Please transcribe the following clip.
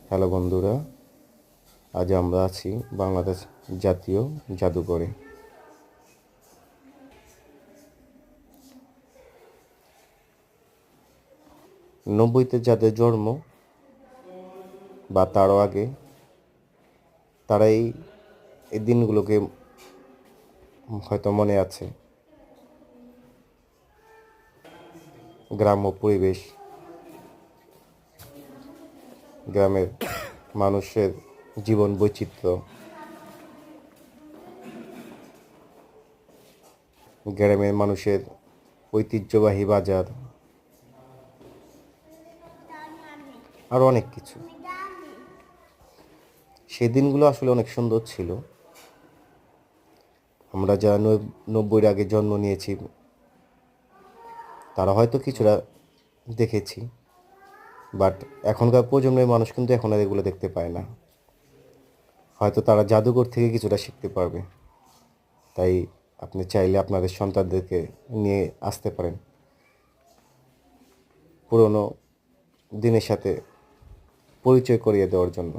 Hello বন্ধুরা, আজ আমরা আছি বাংলাদেশ জাতীয় জাদুঘরে। নব্বইতে যাদের জন্ম বা তারও আগে, তারা এই দিনগুলোকে হয়তো মনে আছে। গ্রাম্য পরিবেশ, গ্রামের মানুষের জীবন বৈচিত্র্য, গ্রামের মানুষের ঐতিহ্যবাহী বাজার, আরও অনেক কিছু। সেই দিনগুলো আসলে অনেক সুন্দর ছিল। আমরা যারা 90-এর আগে জন্ম নিয়েছি তারা হয়তো কিছুটা দেখেছি, বাট এখনকার প্রজন্মের মানুষ কিন্তু এখন আর এগুলো দেখতে পায় না। হয়তো তারা জাদুঘর থেকে কিছুটা শিখতে পারবে। তাই আপনি চাইলে আপনাদের সন্তানদেরকে নিয়ে আসতে পারেন পুরনো দিনের সাথে পরিচয় করিয়ে দেওয়ার জন্য।